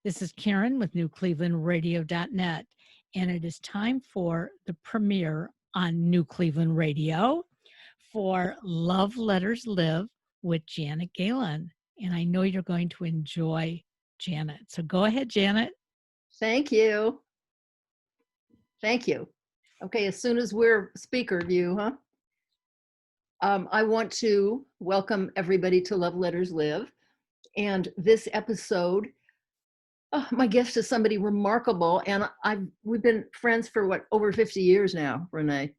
This is Karen with NewClevelandRadio.net, and it is time for the premiere on New Cleveland Radio for Love Letters Live with Janet Galen. And I know you're going to enjoy Janet. So go ahead, Janet. Thank you. Thank you. Okay, as soon as we're speaker view, huh? I want to welcome everybody to Love Letters Live. And this episode, my guest is somebody remarkable. And we've been friends for over 50 years now, Renee?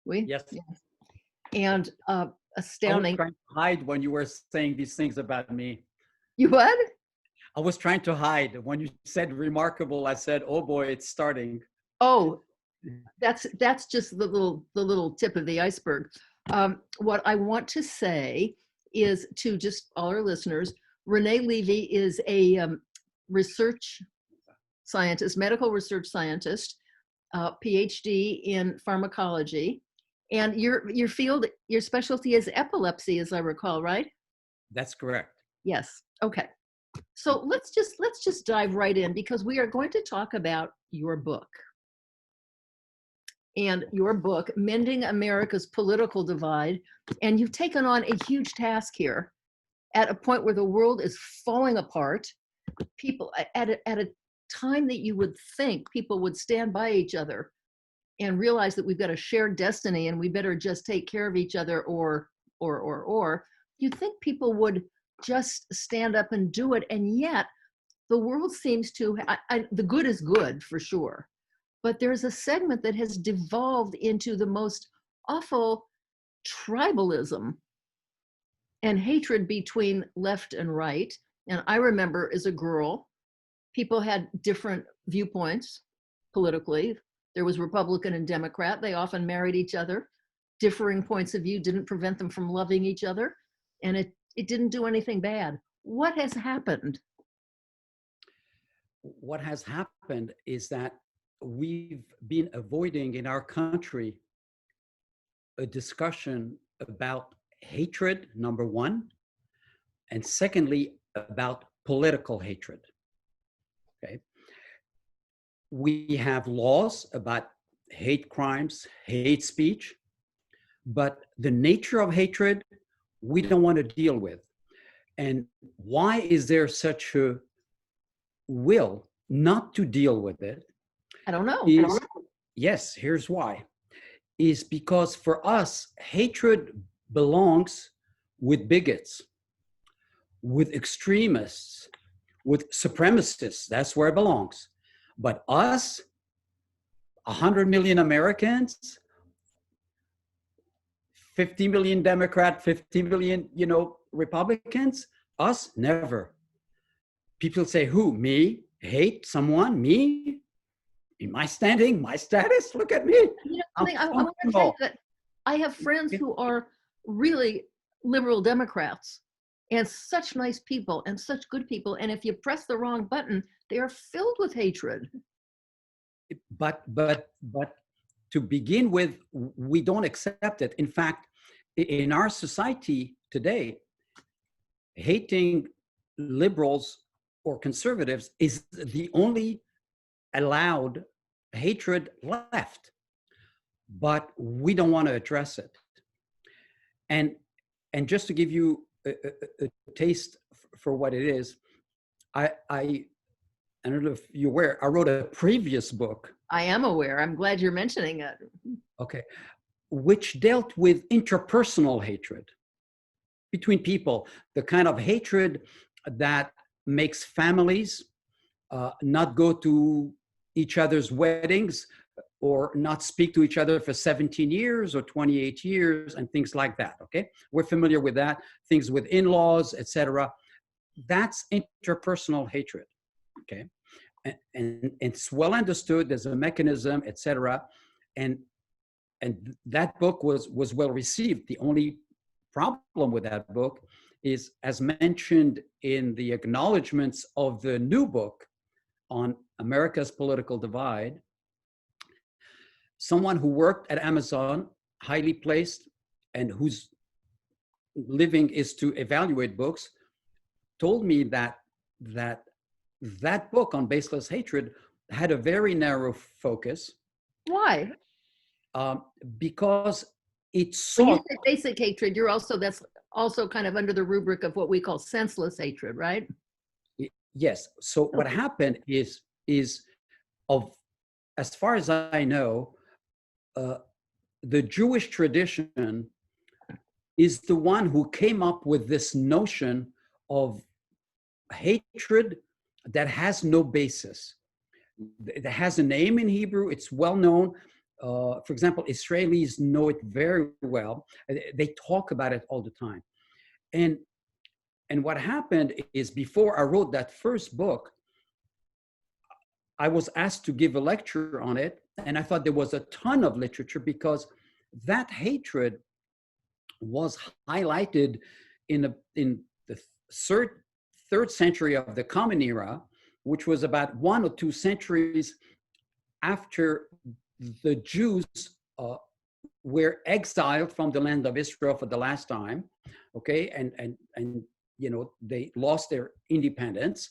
Yes. And astounding. I was trying to hide when you were saying these things about me. You what? I was trying to hide. When you said remarkable, I said, oh boy, it's starting. Oh, that's just the little tip of the iceberg. What I want to say is to just all our listeners, René Levy is a research scientist, medical research scientist, PhD in pharmacology, and your field, your specialty is epilepsy, as I recall, right? That's correct. Yes. Okay. So let's just dive right in, because we are going to talk about your book. And your book, Mending America's Political Divide. And you've taken on a huge task here at a point where the world is falling apart. People, at a time that you would think people would stand by each other and realize that we've got a shared destiny and we better just take care of each other, or you'd think people would just stand up and do it. And yet the world seems to, the good is good for sure. But there's a segment that has devolved into the most awful tribalism and hatred between left and right. And I remember as a girl, people had different viewpoints politically. There was Republican and Democrat. They often married each other. Differing points of view didn't prevent them from loving each other. And it didn't do anything bad. What has happened? What has happened is that we've been avoiding in our country a discussion about hatred, number one, and secondly, about political hatred. Okay. We have laws about hate crimes, hate speech, but the nature of hatred, we don't want to deal with. And why is there such a will not to deal with it? I don't know. Yes, here's why. Is because for us, hatred belongs with bigots, with extremists, with supremacists. That's where it belongs. But us, 100 million Americans, 50 million Democrat, 50 million, Republicans, us, never. People say, who? Me? Hate someone? Me? In my standing, my status, look at me. I want to say that I have friends who are really liberal Democrats and such nice people and such good people. And if you press the wrong button, they are filled with hatred. But to begin with, we don't accept it. In fact, in our society today, hating liberals or conservatives is the only allowed hatred left, but we don't want to address it. And just to give you a taste for what it is, I don't know if you're aware, I wrote a previous book. I am aware. I'm glad you're mentioning it. Okay. Which dealt with interpersonal hatred between people, the kind of hatred that makes families not go to each other's weddings or not speak to each other for 17 years or 28 years and things like that, okay? We're familiar with that, things with in-laws, etc. That's interpersonal hatred, okay? And it's well understood, there's a mechanism, etc. And that book was well received. The only problem with that book is, as mentioned in the acknowledgments of the new book on America's Political Divide, someone who worked at Amazon, highly placed, and whose living is to evaluate books, told me that that book on baseless hatred had a very narrow focus, Why? because it When you sought. say basic hatred, that's also kind of under the rubric of what we call senseless hatred, right? Yes. So what Okay. happened is of as far as I know, uh, the Jewish tradition is the one who came up with this notion of hatred that has no basis. It has a name in Hebrew. It's well known. For example, Israelis know it very well. They talk about it all the time. And what happened is, before I wrote that first book, I was asked to give a lecture on it, and I thought there was a ton of literature because that hatred was highlighted in the third century of the Common Era, which was about 1 or 2 centuries after the Jews were exiled from the land of Israel for the last time, okay, and they lost their independence.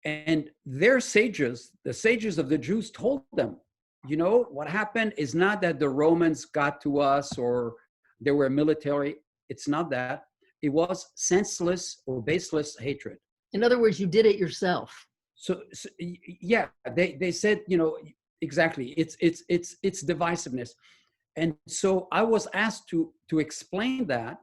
And their sages, the sages of the Jews, told them, what happened is not that the Romans got to us or they were military. It's not that. It was senseless or baseless hatred. In other words, you did it yourself. So yeah, they said, exactly. It's divisiveness. And so I was asked to explain that,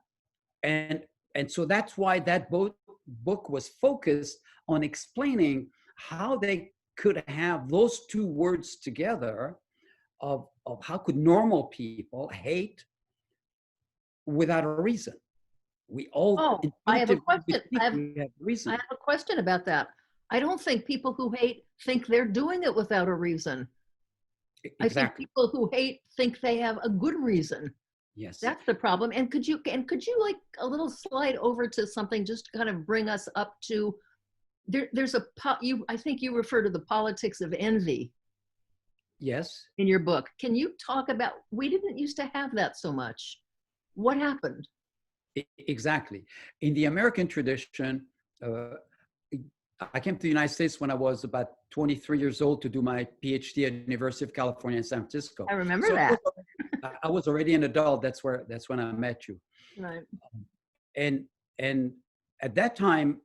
and so that's why that book was focused on explaining how they could have those two words together of how could normal people hate without a reason. We all Oh, I have a question. think we have I reason. have a question about that. I don't think people who hate think they're doing it without a reason. I think Exactly. people who hate think they have a good reason. Yes. That's the problem. And could you like a little slide over to something just to kind of bring us up to there's I think you refer to the politics of envy Yes. in your book. Can you talk about, we didn't used to have that so much. What happened? Exactly. In the American tradition, I came to the United States when I was about 23 years old to do my PhD at University of California in San Francisco. I remember So that. I was already an adult. That's when I met you. Right. And at that time,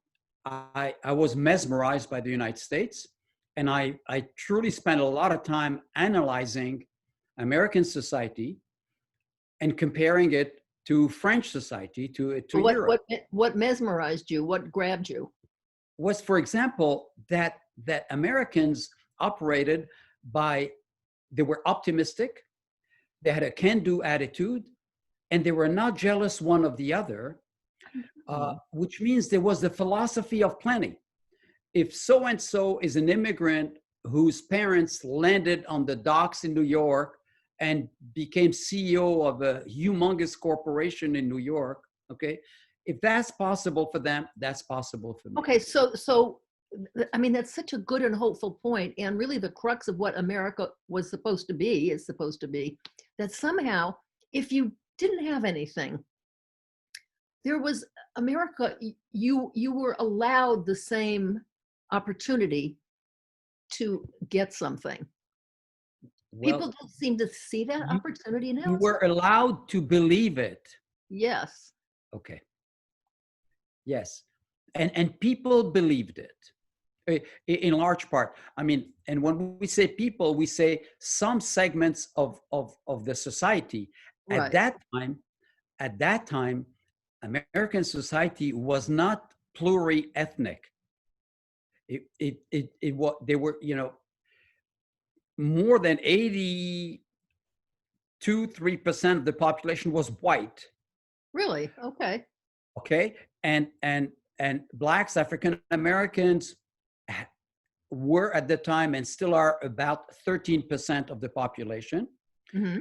I was mesmerized by the United States, and I truly spent a lot of time analyzing American society and comparing it to French society, to Europe. What mesmerized you? What grabbed you? Was, for example, that Americans operated they were optimistic, they had a can-do attitude, and they were not jealous one of the other, which means there was the philosophy of plenty. If so-and-so is an immigrant whose parents landed on the docks in New York and became CEO of a humongous corporation in New York, okay, if that's possible for them, that's possible for me. Okay, so I mean, that's such a good and hopeful point, and really the crux of what America is supposed to be that somehow, if you didn't have anything, there was America, you were allowed the same opportunity to get something. Well, People don't seem to see that opportunity now. you were allowed to believe it. Yes. Okay. Yes. And people believed it in large part. I mean, and when we say people, we say some segments of the society. Right. At that time, American society was not pluri-ethnic. They were, more than 3% of the population was white. Really? Okay. Okay. And Blacks, African Americans were at the time and still are about 13% of the population. Mm-hmm.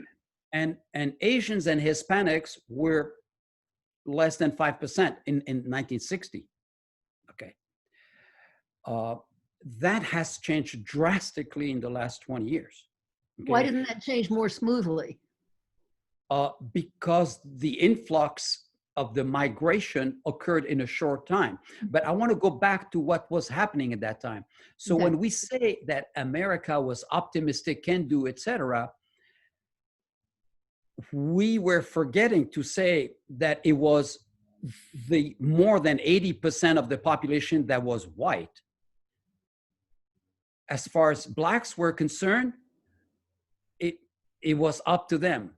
And Asians and Hispanics were less than 5% in 1960. Okay. That has changed drastically in the last 20 years. Okay? Why didn't that change more smoothly? Because the influx of the migration occurred in a short time. But I want to go back to what was happening at that time. So Okay. when we say that America was optimistic, can do, etc., we were forgetting to say that it was the more than 80% of the population that was white. As far as blacks were concerned, it was up to them.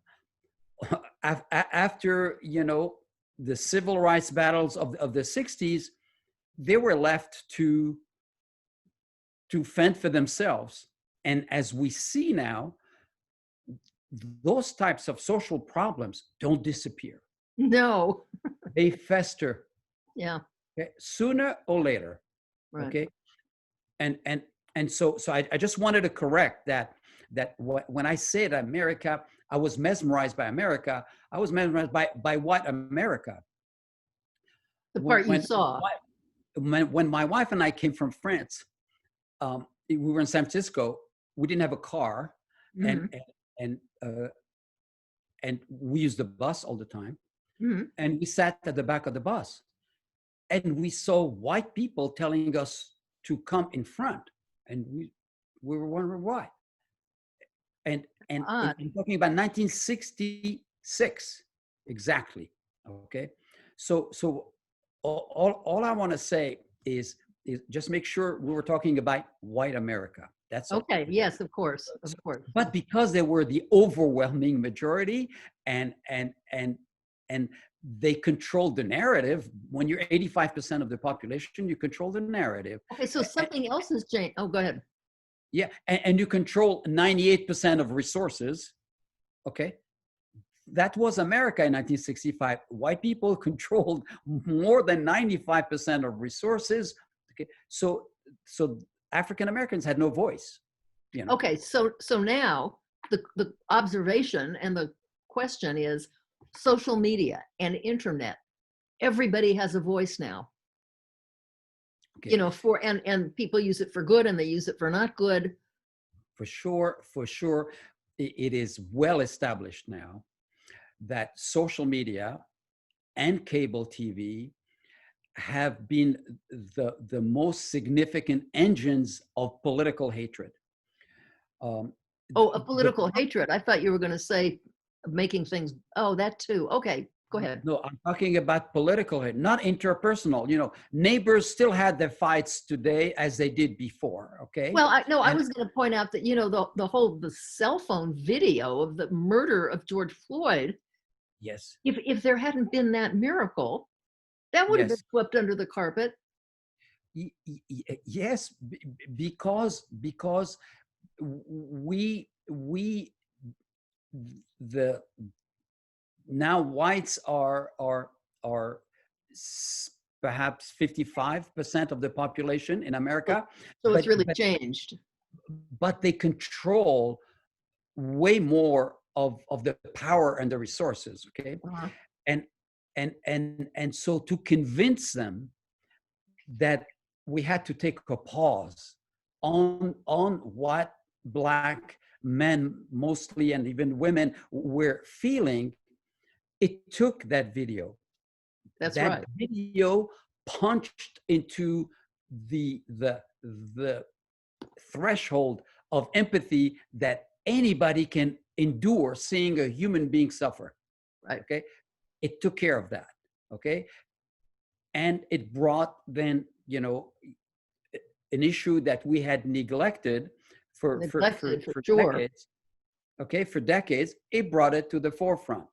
After, you know, the civil rights battles of the 60s, they were left to fend for themselves. And as we see now, those types of social problems don't disappear. No. They fester. Yeah. Okay? Sooner or later. Right. Okay. And so I just wanted to correct that when I said America, I was mesmerized by America. I was mesmerized by what America? The part you saw. When my wife and I came from France, we were in San Francisco. We didn't have a car, Mhm. and we used the bus all the time. Mhm. And we sat at the back of the bus, and we saw white people telling us to come in front, and we were wondering why. And Odd. I'm talking about 1966 exactly. Okay, so all I want to say is just make sure we were talking about white America. That's all. Okay. Yes, of course. Of course. But because they were the overwhelming majority, and they controlled the narrative. When you're 85% of the population, you control the narrative. Okay. So something else has changed. Oh, go ahead. Yeah, and you control 98% of resources. Okay, that was America in 1965. White people controlled more than 95% of resources. Okay, so African Americans had no voice. You know? Okay. So now the observation and the question is social media and internet. Everybody has a voice now. Okay. You know, and people use it for good and they use it for not good. For sure, it is well established now that social media and cable TV have been the most significant engines of political hatred. Oh, a political hatred. I thought you were going to say making things. Oh, that too. Okay, go ahead. No, I'm talking about political hate, not interpersonal. You know, neighbors still had their fights today as they did before. Okay. Well, I was going to point out that, you know, the cell phone video of the murder of George Floyd. Yes. If there hadn't been that miracle, that would have been swept under the carpet. Yes, because we the now whites are perhaps 55% of the population in America. So it's really changed. But they control way more of the power and the resources. Okay. Uh-huh. And so to convince them that we had to take a pause on what Black men mostly, and even women, were feeling, it took that video. That's right. That video punched into the threshold of empathy that anybody can endure seeing a human being suffer. Right. Okay. It took care of that. Okay. And it brought then, you know, an issue that we had neglected for sure. decades. Okay. For decades, it brought it to the forefront.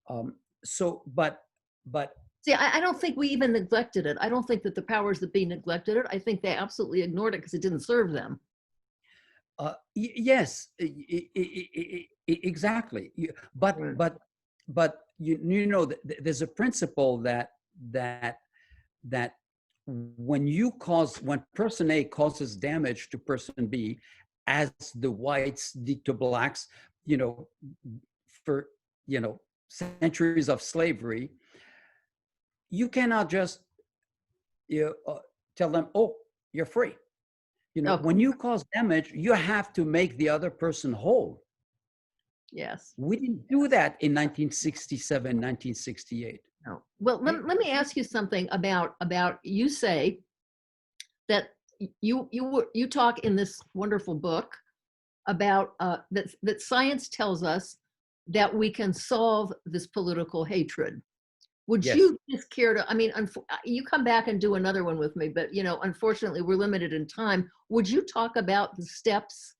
But see, I don't think we even neglected it. I don't think that the powers that be neglected it. I think they absolutely ignored it because it didn't serve them. Yes, exactly. But you know, there's a principle that when person A causes damage to person B, as the whites did to blacks, you know, for, you know, centuries of slavery, you cannot just tell them, oh, you're free. You know, when you cause damage, you have to make the other person whole. Yes. We didn't do that in 1967, 1968. No. Well, let me ask you something about you say that you talk in this wonderful book about that science tells us that we can solve this political hatred. Would Yes. you just care to, I mean, you come back and do another one with me, but unfortunately we're limited in time. Would you talk about the steps?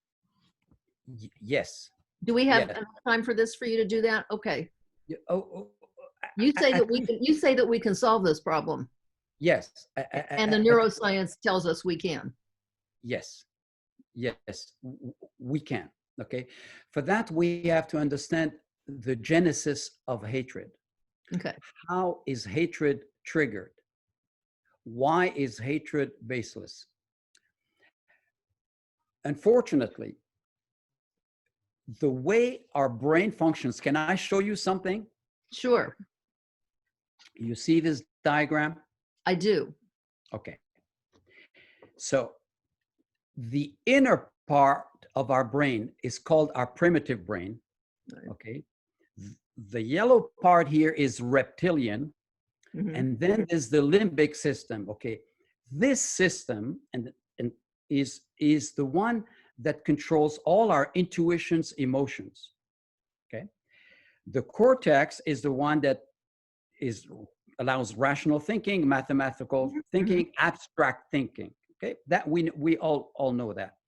Yes. Do we have Yes. enough time for this for you to do that? Okay. Oh, You say that at we least, can, you say that we can solve this problem, yes. and the neuroscience tells us we can. Yes. Yes. We can. Okay. For that, we have to understand the genesis of hatred. Okay. How is hatred triggered? Why is hatred baseless? Unfortunately, the way our brain functions, can I show you something? Sure. You see this diagram? I do. Okay. So the inner part of our brain is called our primitive brain. Right. Okay. The yellow part here is reptilian, Mhm. and then there's the limbic system. Okay. This system and is the one that controls all our intuitions, emotions. Okay. The cortex is the one that allows rational thinking, mathematical Mhm. thinking, abstract thinking. Okay, that we all know that.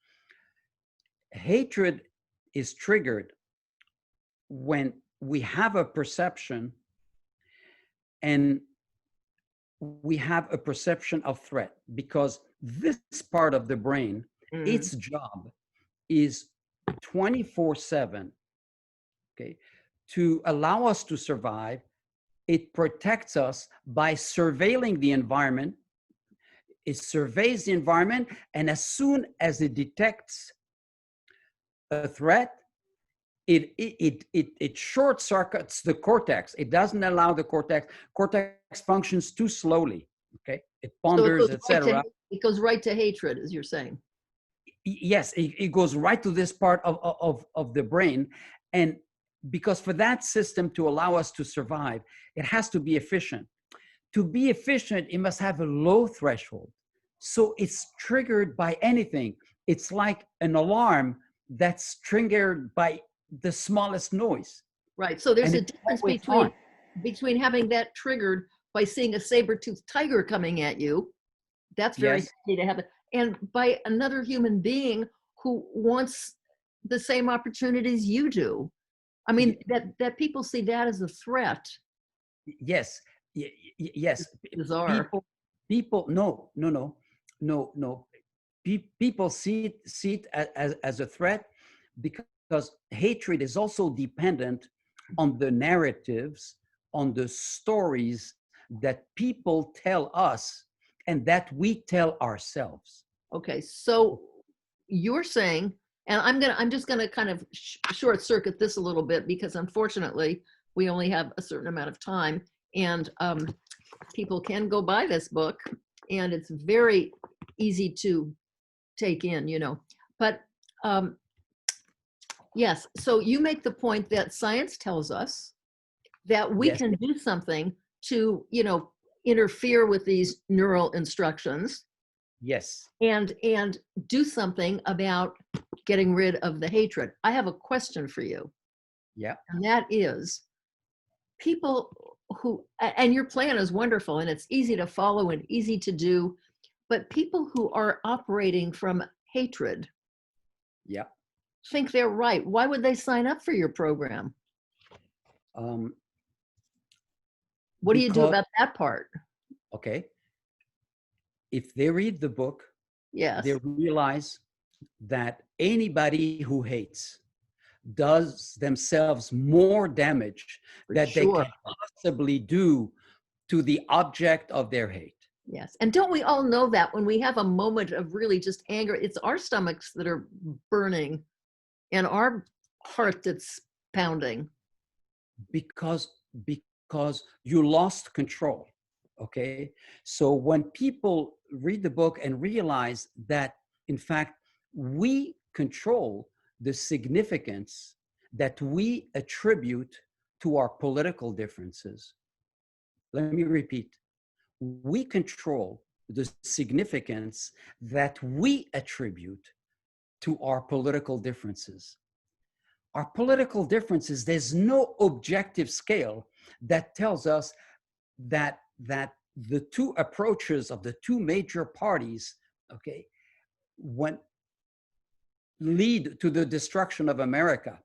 Hatred is triggered when we have a perception and we have a perception of threat, because this part of the brain, Mhm. its job is 24/7, okay, to allow us to survive. It protects us by surveilling the environment. It surveys the environment, and as soon as it detects a threat, it short circuits the cortex. It doesn't allow the cortex. Cortex functions too slowly. Okay, it So ponders, etc. it goes right to hatred, as you're saying. Yes, it goes right to this part of the brain, and because for that system to allow us to survive, it has to be efficient. To be efficient, it must have a low threshold. So it's triggered by anything. It's like an alarm that's triggered by the smallest noise. Right. So there's And a it's difference always on. between having that triggered by seeing a saber-toothed tiger coming at you. That's very Yes, scary to have it. And by another human being who wants the same opportunities you do. I mean, that people see that as a threat. yes, yes. Bizarre. People, no. People see it as a threat because hatred is also dependent on the narratives, on the stories that people tell us and that we tell ourselves. Okay, so you're saying, and I'm just gonna kind of short circuit this a little bit because unfortunately we only have a certain amount of time, and people can go buy this book, and it's very easy to take in, But yes, so you make the point that science tells us that we Yes, can do something to, interfere with these neural instructions yes, and do something about getting rid of the hatred. I have a question for you, yeah, and that is people and your plan is wonderful and it's easy to follow and easy to do, but people who are operating from hatred yeah. think they're right. Why would they sign up for your program? Um, What do you do because, about that part? okay, if they read the book, they Yes, realize that anybody who hates does themselves more damage for that they sure. can possibly do to the object of their hate. Yes. And don't we all know that when we have a moment of really just anger, it's our stomachs that are burning and our heart that's pounding. because because you lost control. Okay, so when people read the book and realize that in fact we control the significance that we attribute to our political differences, Let me repeat. We control the significance that we attribute to our political differences. Our political differences, there's no objective scale that tells us that the two approaches of the two major parties, okay, when lead to the destruction of America.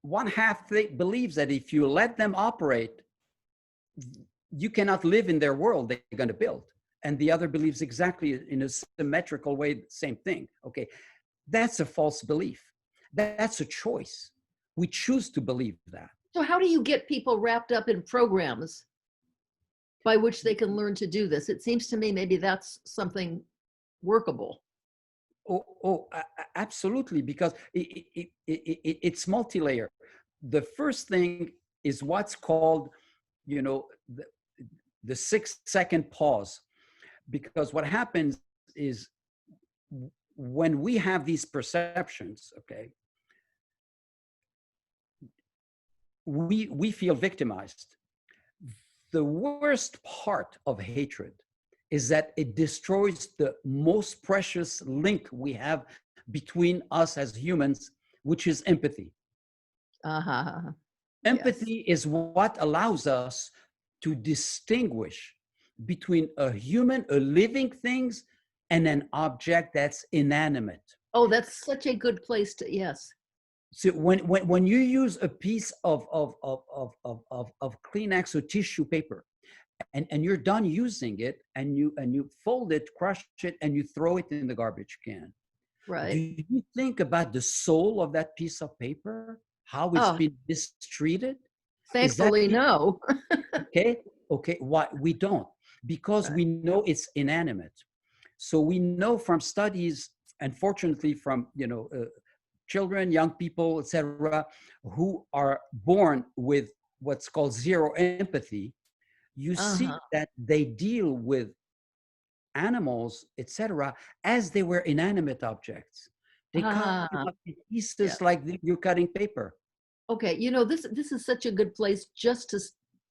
One half believes that if you let them operate, you cannot live in their world they're going to build. And the other believes exactly in a symmetrical way, same thing. Okay, that's a false belief. That's a choice. We choose to believe that. So how do you get people wrapped up in programs by which they can learn to do this? It seems to me maybe that's something workable. Absolutely, because it's multi-layer. The first thing is what's called, the 6-second pause. Because what happens is when we have these perceptions, okay, we feel victimized. The worst part of hatred is that it destroys the most precious link we have between us as humans, which is empathy. Uh-huh. Empathy is what allows us to distinguish between a human, a living things, and an object that's inanimate. Oh, that's such a good place to, yes. So when you use a piece of Kleenex or tissue paper, and you're done using it, and you fold it, crush it, and you throw it in the garbage can. Right. Do you think about the soul of that piece of paper? How it's been mistreated? Thankfully, no. Okay. Why we don't? Because we know it's inanimate. So we know from studies, and fortunately from children, young people, etc., who are born with what's called zero empathy. You see that they deal with animals, etc., as they were inanimate objects. They cut them up in pieces like you're cutting paper. Okay, this is such a good place just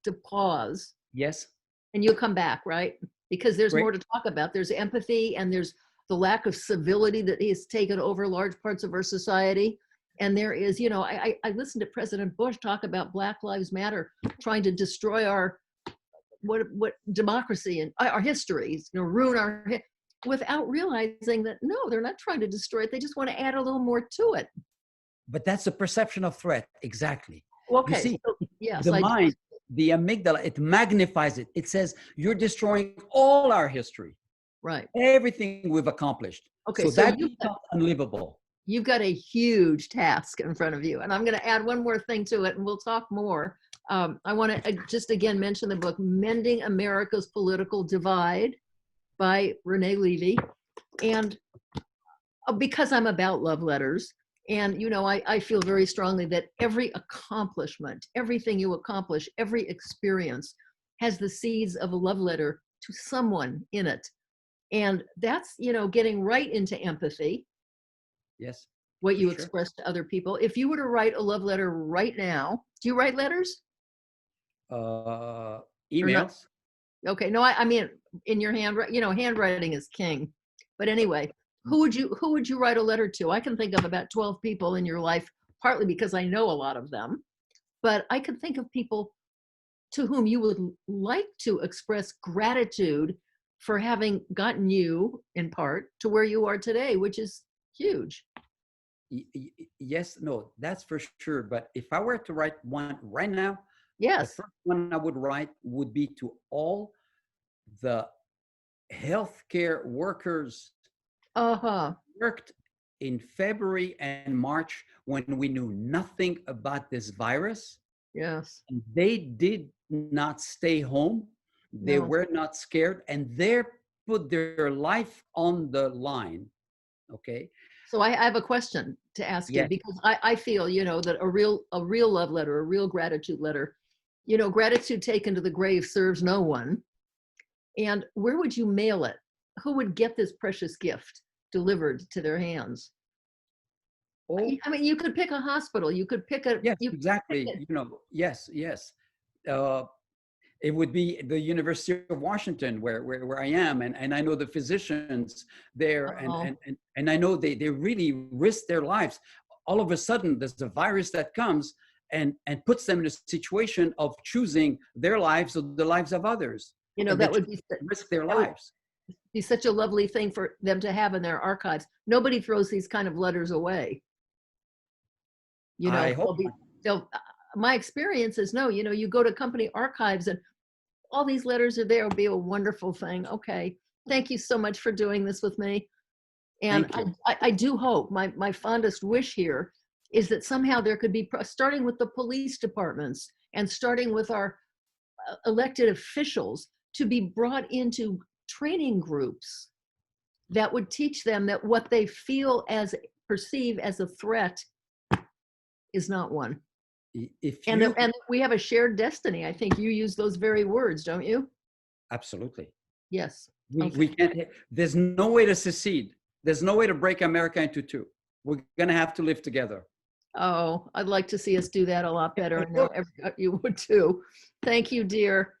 to pause. Yes. And you'll come back, right? Because there's Great. more to talk about. There's empathy, and there's the lack of civility that has taken over large parts of our society. And there is, I listened to President Bush talk about Black Lives Matter trying to destroy our what democracy and our histories, ruin our without realizing that no, they're not trying to destroy it. They just want to add a little more to it. But that's a perception of threat. Exactly. Okay. You see, so, yes, the mind, the amygdala, it magnifies it. It says you're destroying all our history, right? Everything we've accomplished. Okay, so that becomes unlivable. You've got a huge task in front of you, and I'm going to add one more thing to it, and we'll talk more. I want to just again mention the book "Mending America's Political Divide" by René Levy, and because I'm about love letters. And, I feel very strongly that every accomplishment, everything you accomplish, every experience has the seeds of a love letter to someone in it. And that's, getting right into empathy. Yes. What you express to other people. If you were to write a love letter right now, do you write letters? Emails. Okay. No, I mean, in your handwriting is king. But anyway, who would you write a letter to? I can think of about 12 people in your life, partly because I know a lot of them, but I can think of people to whom you would like to express gratitude for having gotten you in part to where you are today, which is huge. Yes, no, that's for sure. But if I were to write one right now, yes, the first one I would write would be to all the healthcare workers worked in February and March when we knew nothing about this virus. Yes. And they did not stay home. They were not scared, and they put their life on the line. Okay. So I have a question to ask you, because I feel, that a real love letter, a real gratitude letter, gratitude taken to the grave serves no one. And where would you mail it? Who would get this precious gift delivered to their hands? I mean, you could pick a hospital. You could pick a. Yes, exactly. Yes. It would be the University of Washington, where I am, and I know the physicians there, Oh. and I know they really risk their lives. All of a sudden, there's a virus that comes and puts them in a situation of choosing their lives or the lives of others, You know, and they that would be risk their that would lives. be such a lovely thing for them to have in their archives. Nobody throws these kind of letters away. You I know, hope they'll my experience is no, you know, you go to company archives and all these letters are there. It'll be a wonderful thing. Okay. Thank you so much for doing this with me. And Thank you. I do hope, my fondest wish here is that somehow there could be, starting with the police departments and starting with our elected officials, to be brought into training groups that would teach them that what they feel as, perceive as a threat is not one. If And you and we have a shared destiny. I think you use those very words, don't you? Absolutely, Yes. we Okay. can't. There's no way to secede. There's no way to break America into two. We're gonna have to live together. Oh, I'd like to see us do that a lot better. I know you would too. Thank you, dear.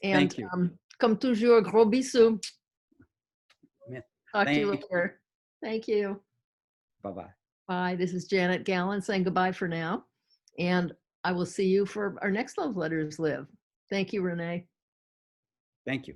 And Thank you. comme toujours, gros bisous. Talk to you Thank you. later. Thank you. Bye-bye. Bye. This is Janet Gallen saying goodbye for now. And I will see you for our next Love Letters Live. Thank you, Renee. Thank you.